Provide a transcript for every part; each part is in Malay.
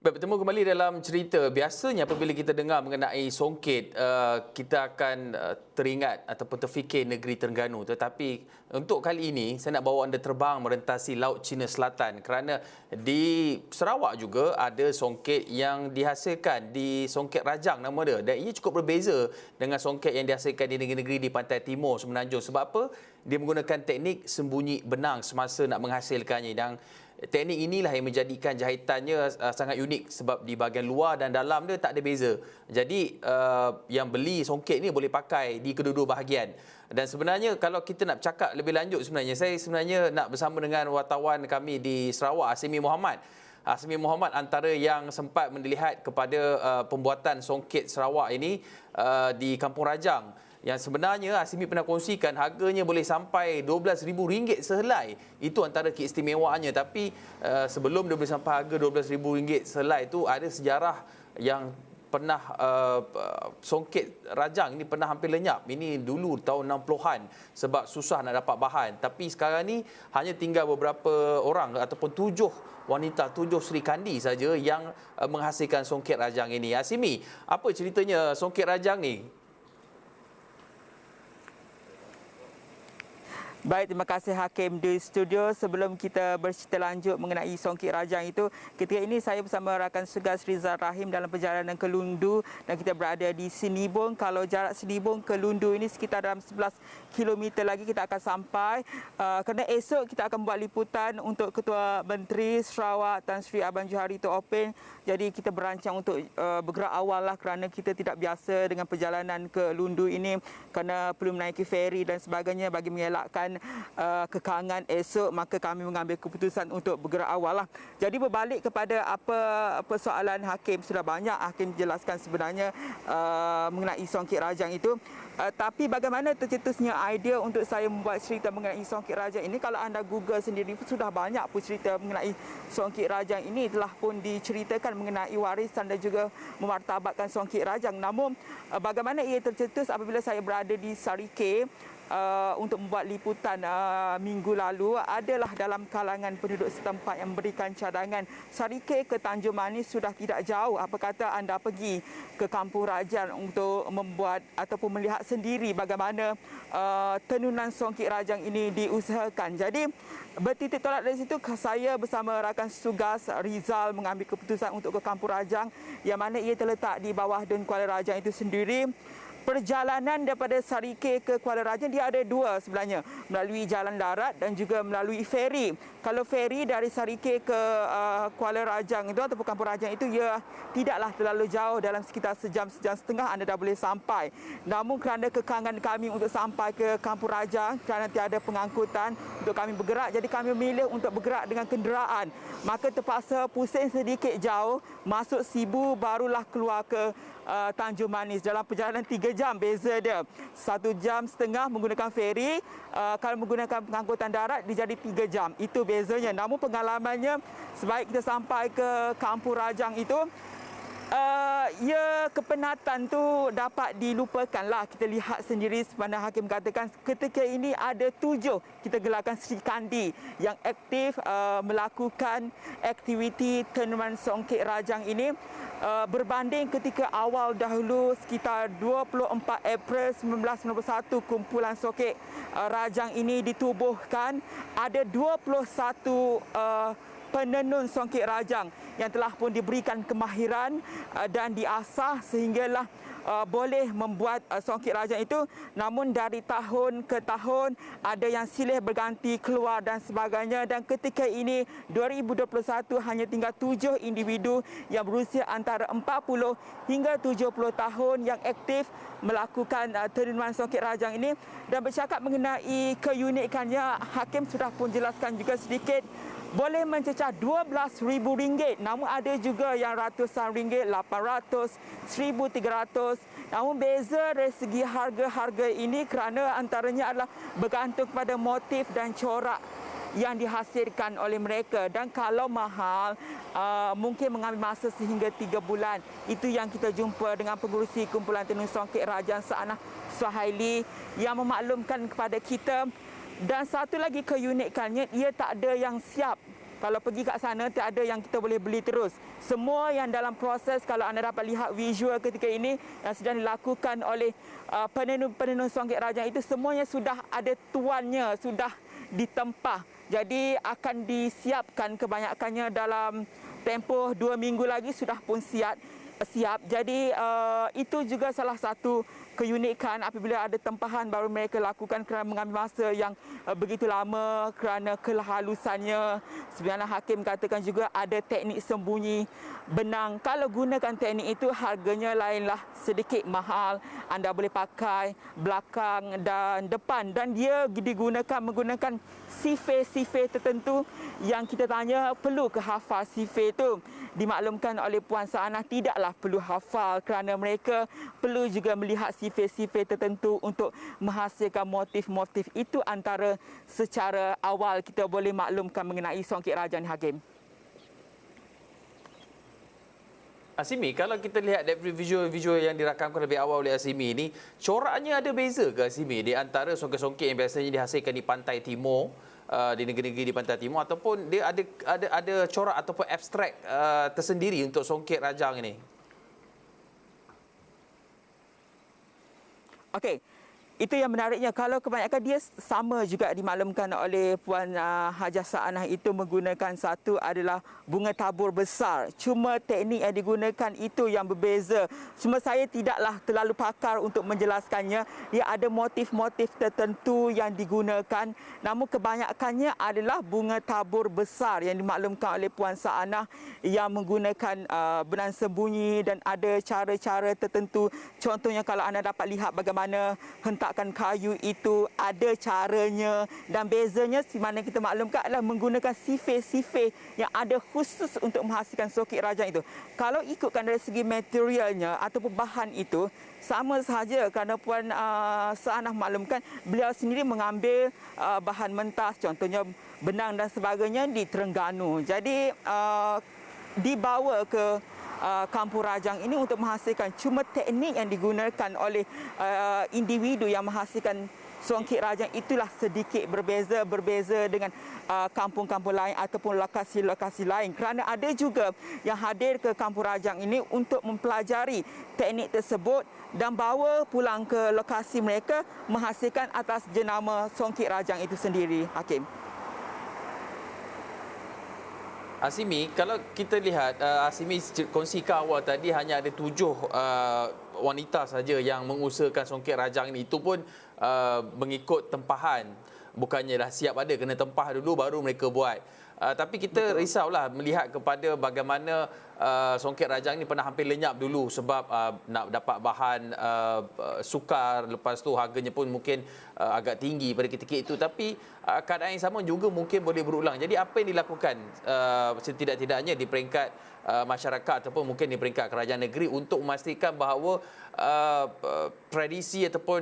Baik, bertemu kembali dalam cerita. Biasanya apabila kita dengar mengenai Songket, kita akan teringat ataupun terfikir negeri Terengganu. Tetapi untuk kali ini, saya nak bawa anda terbang merentasi Laut Cina Selatan kerana di Sarawak juga ada Songket yang dihasilkan di Songket Rajang nama dia. Dan ia cukup berbeza dengan Songket yang dihasilkan di negeri-negeri di Pantai Timur Semenanjung. Sebab apa? Dia menggunakan teknik sembunyi benang semasa nak menghasilkannya. Dan teknik inilah yang menjadikan jahitannya sangat unik sebab di bahagian luar dan dalam dia tak ada beza. Jadi yang beli Songket ni boleh pakai di kedua-dua bahagian. Dan sebenarnya kalau kita nak cakap lebih lanjut saya sebenarnya nak bersama dengan wartawan kami di Sarawak, Hasimi Mohamad. Hasimi Mohamad antara yang sempat melihat kepada pembuatan Songket Sarawak ini di Kampung Rajang. Yang sebenarnya Hasimi pernah kongsikan harganya boleh sampai RM12,000 sehelai. Itu antara keistimewaannya. Tapi sebelum dia boleh sampai harga RM12,000 sehelai itu ada sejarah yang pernah Songket Rajang ini pernah hampir lenyap. Ini dulu tahun 60-an sebab susah nak dapat bahan. Tapi sekarang ni hanya tinggal beberapa orang ataupun 7 wanita, 7 Sri Kandi saja yang menghasilkan Songket Rajang ini. Hasimi, apa ceritanya Songket Rajang ni? Baik, terima kasih Hakim di studio. Sebelum kita bercerita lanjut mengenai Songket Rajang itu, ketika ini saya bersama rakan tugas Rizal Rahim dalam perjalanan ke Lundu dan kita berada di Senibong. Kalau jarak Senibong ke Lundu ini sekitar dalam 11 km lagi kita akan sampai. Kerana esok kita akan buat liputan untuk Ketua Menteri Sarawak Tan Sri Abang Johari Toopen. Jadi kita berancang untuk bergerak awal lah kerana kita tidak biasa dengan perjalanan ke Lundu ini kerana perlu menaiki feri dan sebagainya bagi mengelakkan kekangan esok, maka kami mengambil keputusan untuk bergerak awal lah. Jadi berbalik kepada apa persoalan Hakim, sudah banyak Hakim jelaskan sebenarnya mengenai Songket Rajang itu. Tapi bagaimana tercetusnya idea untuk saya membuat cerita mengenai Songket Rajang ini? Kalau anda Google sendiri sudah banyak pun cerita mengenai Songket Rajang ini, telah pun diceritakan mengenai warisan dan juga memartabatkan Songket Rajang. Namun bagaimana ia tercetus apabila saya berada di Sarike untuk membuat liputan minggu lalu, adalah dalam kalangan penduduk setempat yang memberikan cadangan Sarike ke Tanjung Manis sudah tidak jauh. Apa kata anda pergi ke Kampung Rajang untuk membuat ataupun melihat sendiri bagaimana tenunan Songket Rajang ini diusahakan. Jadi bertitik tolak dari situ saya bersama rakan tugas Rizal mengambil keputusan untuk ke Kampung Rajang yang mana ia terletak di bawah Dun Kuala Rajang itu sendiri. Perjalanan daripada Sarike ke Kuala Rajang dia ada dua sebenarnya, melalui jalan darat dan juga melalui feri. Kalau feri dari Sarike ke Kuala Rajang itu ataupun Kampung Rajang itu ia tidaklah terlalu jauh, dalam sekitar sejam setengah anda dah boleh sampai. Namun kerana kekangan kami untuk sampai ke Kampung Rajang kerana tiada pengangkutan untuk kami bergerak, jadi kami memilih untuk bergerak dengan kenderaan. Maka terpaksa pusing sedikit jauh, masuk Sibu barulah keluar ke Tanjung Manis. Dalam perjalanan 3 jam beza dia. 1 jam setengah menggunakan feri, kalau menggunakan pengangkutan darat dia jadi 3 jam. Itu bezanya. Namun pengalamannya sebaik kita sampai ke Kampung Rajang itu, kepenatan tu dapat dilupakanlah. Kita lihat sendiri sebenarnya Hakim katakan ketika ini ada 7 kita gelarkan Sri Kandi yang aktif melakukan aktiviti tenunan Songket Rajang ini. Berbanding ketika awal dahulu sekitar 24 April 1991 kumpulan Songket Rajang ini ditubuhkan, ada 21 penenun Songket Rajang yang telah pun diberikan kemahiran dan diasah sehinggalah boleh membuat Songket Rajang itu. Namun dari tahun ke tahun ada yang silih berganti keluar dan sebagainya, dan ketika ini 2021 hanya tinggal 7 individu yang berusia antara 40 hingga 70 tahun yang aktif melakukan tenunan Songket Rajang ini. Dan bercakap mengenai keunikannya, Hakim sudah pun jelaskan juga sedikit, boleh mencecah RM12,000. Namun ada juga yang ratusan ringgit, 800, 1,300. Namun beza dari segi harga-harga ini kerana antaranya adalah bergantung kepada motif dan corak yang dihasilkan oleh mereka. Dan kalau mahal, mungkin mengambil masa sehingga 3 bulan. Itu yang kita jumpa dengan pengurusi kumpulan tenun Songket Rajang Saanah Suhaili yang memaklumkan kepada kita. Dan satu lagi keunikannya, ia tak ada yang siap Kalau pergi kat sana, tiada yang kita boleh beli terus. Semua yang dalam proses, kalau anda dapat lihat visual ketika ini yang sedang dilakukan oleh penenun songket rajang itu, semuanya sudah ada tuannya, sudah ditempah. Jadi akan disiapkan kebanyakannya dalam tempoh 2 minggu lagi sudah pun siap. Jadi itu juga salah satu keunikan apabila ada tempahan baru mereka lakukan kerana mengambil masa yang begitu lama kerana kehalusannya. Sebenarnya Hakim katakan juga ada teknik sembunyi benang. Kalau gunakan teknik itu harganya lainlah sedikit mahal. Anda boleh pakai belakang dan depan dan dia menggunakan sifir-sifir tertentu yang kita tanya perlu ke hafal sifir itu. Dimaklumkan oleh Puan Saanah tidaklah perlu hafal kerana mereka perlu juga melihat sifir-sifir tertentu untuk menghasilkan motif-motif itu antara secara awal kita boleh maklumkan mengenai songket rajang Hakim. Asimi, kalau kita lihat dari visual yang dirakamkan lebih awal oleh Asimi ini, coraknya ada beza ke Asimi di antara songket-songket yang biasanya dihasilkan di pantai timur, di negeri-negeri di pantai timur, ataupun dia ada corak ataupun abstrak tersendiri untuk songket rajang ini? Okey. Itu yang menariknya, kalau kebanyakan dia sama juga dimaklumkan oleh Puan Hajah Saanah itu menggunakan satu adalah bunga tabur besar. Cuma teknik yang digunakan itu yang berbeza. Cuma saya tidaklah terlalu pakar untuk menjelaskannya. Dia ada motif-motif tertentu yang digunakan. Namun kebanyakannya adalah bunga tabur besar yang dimaklumkan oleh Puan Saanah yang menggunakan benang sembunyi dan ada cara-cara tertentu. Contohnya kalau anda dapat lihat bagaimana hentakan kayu itu ada caranya dan bezanya di mana kita maklumkan adalah menggunakan sifir-sifir yang ada khusus untuk menghasilkan songket rajang itu. Kalau ikutkan dari segi materialnya ataupun bahan itu sama sahaja kerana Puan Saanah maklumkan beliau sendiri mengambil bahan mentah contohnya benang dan sebagainya di Terengganu. Jadi dibawa ke Kampung Rajang ini untuk menghasilkan, cuma teknik yang digunakan oleh individu yang menghasilkan songket rajang itulah sedikit berbeza dengan kampung-kampung lain ataupun lokasi-lokasi lain, kerana ada juga yang hadir ke Kampung Rajang ini untuk mempelajari teknik tersebut dan bawa pulang ke lokasi mereka menghasilkan atas jenama songket rajang itu sendiri, Hakim. Asimi, kalau kita lihat, Asimi kongsikan awal tadi hanya ada 7 wanita saja yang mengusahakan songket rajang ini. Itu pun mengikut tempahan. Bukannya dah siap ada, kena tempah dulu baru mereka buat. Tapi kita risaulah melihat kepada bagaimana songket rajang ini pernah hampir lenyap dulu sebab nak dapat bahan sukar, lepas tu harganya pun mungkin agak tinggi pada ketika itu. Tapi keadaan yang sama juga mungkin boleh berulang. Jadi apa yang dilakukan setidak-tidaknya di peringkat masyarakat ataupun mungkin di peringkat kerajaan negeri untuk memastikan bahawa tradisi ataupun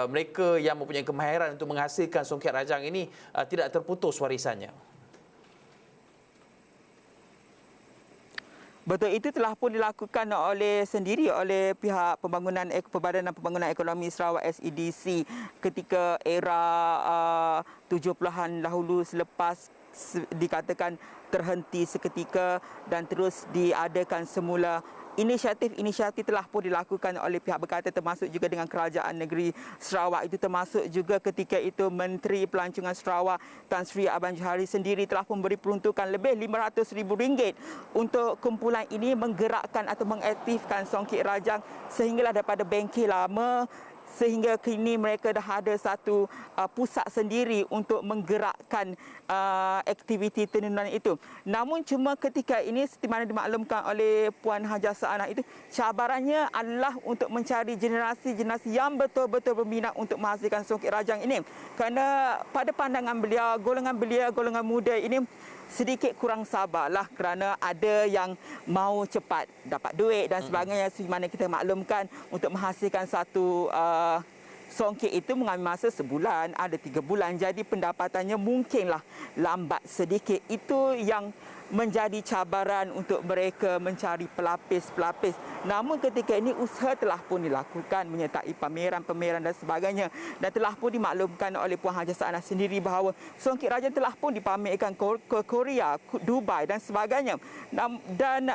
mereka yang mempunyai kemahiran untuk menghasilkan songket rajang ini tidak terputus warisannya? Betul, itu telah pun dilakukan oleh pihak Perbadanan Pembangunan Ekonomi Sarawak SEDC ketika era 70-an dahulu selepas dikatakan terhenti seketika dan terus diadakan semula. Inisiatif telah pun dilakukan oleh pihak berkaitan termasuk juga dengan Kerajaan Negeri Sarawak. Itu termasuk juga ketika itu Menteri Pelancongan Sarawak Tan Sri Abang Johari sendiri telah memberi peruntukan lebih RM500,000 untuk kumpulan ini menggerakkan atau mengaktifkan songket rajang sehinggalah daripada bengkel lama sehingga kini mereka dah ada satu pusat sendiri untuk menggerakkan aktiviti tenunan itu. Namun cuma ketika ini seperti mana dimaklumkan oleh Puan Hajah Saanah itu, cabarannya adalah untuk mencari generasi-generasi yang betul-betul berminat untuk menghasilkan songket rajang ini. Kerana pada pandangan beliau, golongan muda ini sedikit kurang sabarlah kerana ada yang mau cepat dapat duit dan sebagainya, di mana kita maklumkan untuk menghasilkan satu songket itu mengambil masa sebulan, ada 3 bulan. Jadi pendapatannya mungkinlah lambat sedikit. Itu yang menjadi cabaran untuk mereka mencari pelapis-pelapis. Namun ketika ini usaha telah pun dilakukan menyertai pameran-pameran dan sebagainya, dan telah pun dimaklumkan oleh Puan Haji Sa'anah sendiri bahawa songket Rajan telah pun dipamerkan ke Korea, Dubai dan sebagainya. Dan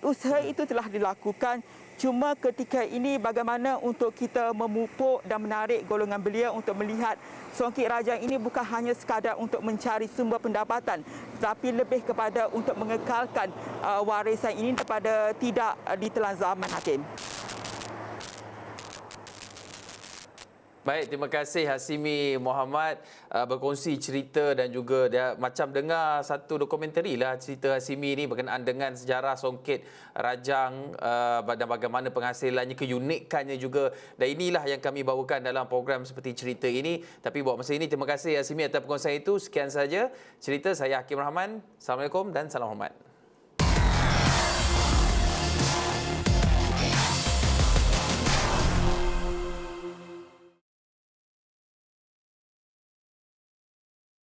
usaha itu telah dilakukan. Cuma ketika ini bagaimana untuk kita memupuk dan menarik golongan belia untuk melihat songket Rajang ini bukan hanya sekadar untuk mencari sumber pendapatan, tapi lebih kepada untuk mengekalkan warisan ini daripada tidak ditelan zaman, Hakim. Baik, terima kasih Hasimi Mohamad berkongsi cerita dan juga dia macam dengar satu dokumentari lah cerita Hasimi ni berkenaan dengan sejarah songket Rajang dan bagaimana penghasilannya, keunikannya juga. Dan inilah yang kami bawakan dalam program seperti cerita ini. Tapi buat masa ini, terima kasih Hasimi atas perkongsian itu. Sekian saja cerita saya Hakim Rahman. Assalamualaikum dan salam hormat.